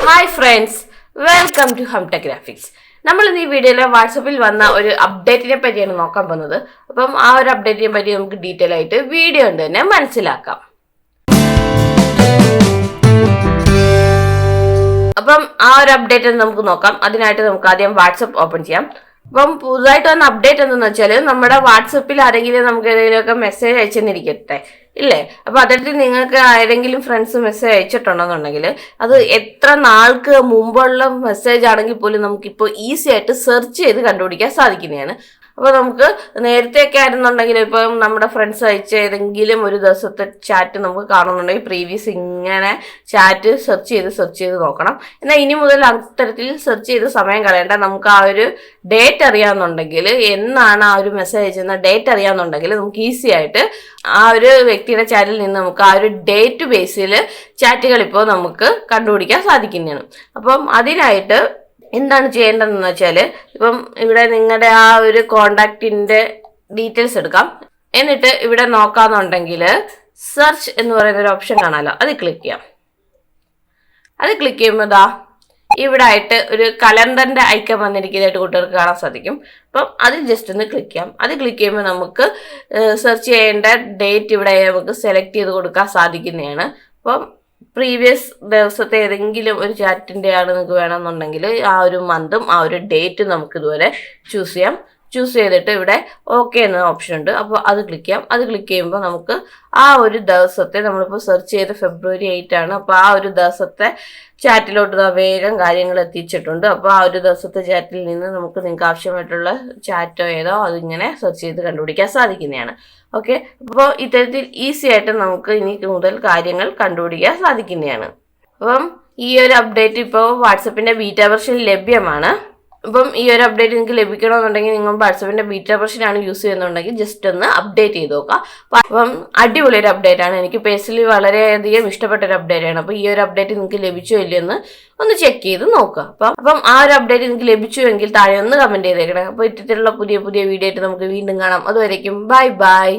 Hi friends, welcome to Humtech graphics. നമ്മൾ ഇന്ന് ഈ വീഡിയോയിൽ വാട്സപ്പിൽ വന്ന ഒരു അപ്ഡേറ്റിനെ പറ്റിയാണ് നോക്കാൻ പോകുന്നത്. അപ്പം ആ ഒരു അപ്ഡേറ്റിനെ പറ്റി നമുക്ക് ഡീറ്റെയിൽ ആയിട്ട് വീഡിയോ കൊണ്ട് തന്നെ മനസ്സിലാക്കാം. അപ്പം ആ ഒരു അപ്ഡേറ്റ് നമുക്ക് നോക്കാം. അതിനായിട്ട് നമുക്ക് ആദ്യം വാട്സപ്പ് ഓപ്പൺ ചെയ്യാം. അപ്പം പുതുതായിട്ട് വന്ന അപ്ഡേറ്റ് എന്തെന്ന് വെച്ചാൽ നമ്മുടെ വാട്സപ്പിൽ ആരെങ്കിലും നമുക്ക് ഏതെങ്കിലുമൊക്കെ മെസ്സേജ് അയച്ചെന്നിരിക്കട്ടെ ഇല്ലേ. അപ്പൊ അതിൽ നിങ്ങൾക്ക് ആരെങ്കിലും ഫ്രണ്ട്സ് മെസ്സേജ് അയച്ചിട്ടുണ്ടെന്നുണ്ടെങ്കിൽ അത് എത്ര നാൾക്ക് മുമ്പുള്ള മെസ്സേജ് ആണെങ്കിൽ പോലും നമുക്കിപ്പോൾ ഈസി ആയിട്ട് സെർച്ച് ചെയ്ത് കണ്ടുപിടിക്കാൻ സാധിക്കുന്നതാണ്. അപ്പോൾ നമുക്ക് നേരത്തെയൊക്കെ ആയിരുന്നുണ്ടെങ്കിൽ ഇപ്പം നമ്മുടെ ഫ്രണ്ട്സ് അയച്ച ഏതെങ്കിലും ഒരു ദിവസത്തെ ചാറ്റ് നമുക്ക് കാണുന്നുണ്ടെങ്കിൽ പ്രീവിയസ് ഇങ്ങനെ ചാറ്റ് സെർച്ച് ചെയ്ത് നോക്കണം. എന്നാൽ ഇനി മുതൽ അത്തരത്തിൽ സെർച്ച് ചെയ്ത് സമയം കളയേണ്ട. നമുക്ക് ആ ഒരു ഡേറ്റ് അറിയാമെന്നുണ്ടെങ്കിൽ, എന്നാണ് ആ ഒരു മെസ്സേജ് അയച്ചെന്ന ഡേറ്റ് അറിയാമെന്നുണ്ടെങ്കിൽ നമുക്ക് ഈസി ആയിട്ട് ആ ഒരു വ്യക്തിയുടെ ചാറ്റിൽ നിന്ന് നമുക്ക് ആ ഒരു ഡേറ്റ് ബേസിൽ ചാറ്റുകൾ ഇപ്പോൾ നമുക്ക് കണ്ടുപിടിക്കാൻ സാധിക്കുന്നതാണ്. അപ്പം അതിനായിട്ട് എന്താണ് ചെയ്യേണ്ടതെന്ന് വെച്ചാൽ, ഇപ്പം ഇവിടെ നിങ്ങളുടെ ആ ഒരു കോണ്ടാക്റ്റിൻ്റെ ഡീറ്റെയിൽസ് എടുക്കാം. എന്നിട്ട് ഇവിടെ നോക്കാമെന്നുണ്ടെങ്കിൽ സെർച്ച് എന്ന് പറയുന്നൊരു ഓപ്ഷൻ കാണാമല്ലോ, അത് ക്ലിക്ക് ചെയ്യാം. അത് ക്ലിക്ക് ചെയ്യുമ്പോൾ ഇതാ ഇവിടെ ആയിട്ട് ഒരു കലണ്ടറിൻ്റെ ഐക്കൺ വന്നിരിക്കുന്നതായിട്ട് കൂട്ടുകാർക്ക് കാണാൻ സാധിക്കും. അപ്പം അത് ജസ്റ്റ് ഒന്ന് ക്ലിക്ക് ചെയ്യാം. അത് ക്ലിക്ക് ചെയ്യുമ്പോൾ നമുക്ക് സെർച്ച് ചെയ്യേണ്ട ഡേറ്റ് ഇവിടെ നമുക്ക് സെലക്ട് ചെയ്ത് കൊടുക്കാൻ സാധിക്കുന്നതാണ്. അപ്പം പ്രീവിയസ് ദിവസത്തെ ഏതെങ്കിലും ഒരു ചാറ്റിൻ്റെ ആണ് നിങ്ങൾക്ക് വേണമെന്നുണ്ടെങ്കിൽ ആ ഒരു മന്തും ആ ഒരു ഡേറ്റും നമുക്ക് ഇതുവരെ ചൂസ് ചെയ്യാം. ചൂസ് ചെയ്തിട്ട് ഇവിടെ ഓക്കെ എന്ന ഓപ്ഷൻ ഉണ്ട്. അപ്പോൾ അത് ക്ലിക്ക് ചെയ്യാം. അത് ക്ലിക്ക് ചെയ്യുമ്പോൾ നമുക്ക് ആ ഒരു ദിവസത്തെ, നമ്മളിപ്പോൾ സെർച്ച് ചെയ്ത് February 8 ആണ്. അപ്പോൾ ആ ഒരു ദിവസത്തെ ചാറ്റിലോട്ട് വേഗം കാര്യങ്ങൾ എത്തിച്ചിട്ടുണ്ട്. അപ്പോൾ ആ ഒരു ദിവസത്തെ ചാറ്റിൽ നിന്ന് നമുക്ക് നിങ്ങൾക്ക് ആവശ്യമായിട്ടുള്ള ചാറ്റോ ഏതോ അതിങ്ങനെ സെർച്ച് ചെയ്ത് കണ്ടുപിടിക്കാൻ സാധിക്കുന്നതാണ്. ഓക്കെ, അപ്പോൾ ഇത്തരത്തിൽ ഈസി ആയിട്ട് നമുക്ക് ഇനി മുതൽ കാര്യങ്ങൾ കണ്ടുപിടിക്കാൻ സാധിക്കുന്നതാണ്. അപ്പം ഈ ഒരു അപ്ഡേറ്റ് ഇപ്പോൾ വാട്സപ്പിൻ്റെ ബീറ്റാ വെർഷനിൽ ലഭ്യമാണ്. അപ്പം ഈ ഒരു അപ്ഡേറ്റ് നിങ്ങൾക്ക് ലഭിക്കണമെന്നുണ്ടെങ്കിൽ നിങ്ങൾ വാട്സപ്പിൻ്റെ ബീറ്റാ വെർഷനാണ് യൂസ് ചെയ്യുന്നുണ്ടെങ്കിൽ ജസ്റ്റ് ഒന്ന് അപ്ഡേറ്റ് ചെയ്ത് നോക്കുക. അപ്പം അടിപൊളി ഒരു അപ്ഡേറ്റ് ആണ്. എനിക്ക് പേഴ്സണലി വളരെയധികം ഇഷ്ടപ്പെട്ട ഒരു അപ്ഡേറ്റ് ആണ്. അപ്പോൾ ഈ ഒരു അപ്ഡേറ്റ് നിങ്ങൾക്ക് ലഭിച്ചോ ഇല്ലയെന്ന് ഒന്ന് ചെക്ക് ചെയ്ത് നോക്കുക. അപ്പം ആ ഒരു അപ്ഡേറ്റ് നിങ്ങൾക്ക് ലഭിച്ചുവെങ്കിൽ താഴെ ഒന്ന് കമൻറ്റ് ചെയ്തേക്കണം. അപ്പോൾ ഇത്തരത്തിലുള്ള പുതിയ വീഡിയോ ആയിട്ട് നമുക്ക് വീണ്ടും കാണാം. അതുവരേക്കും ബൈ.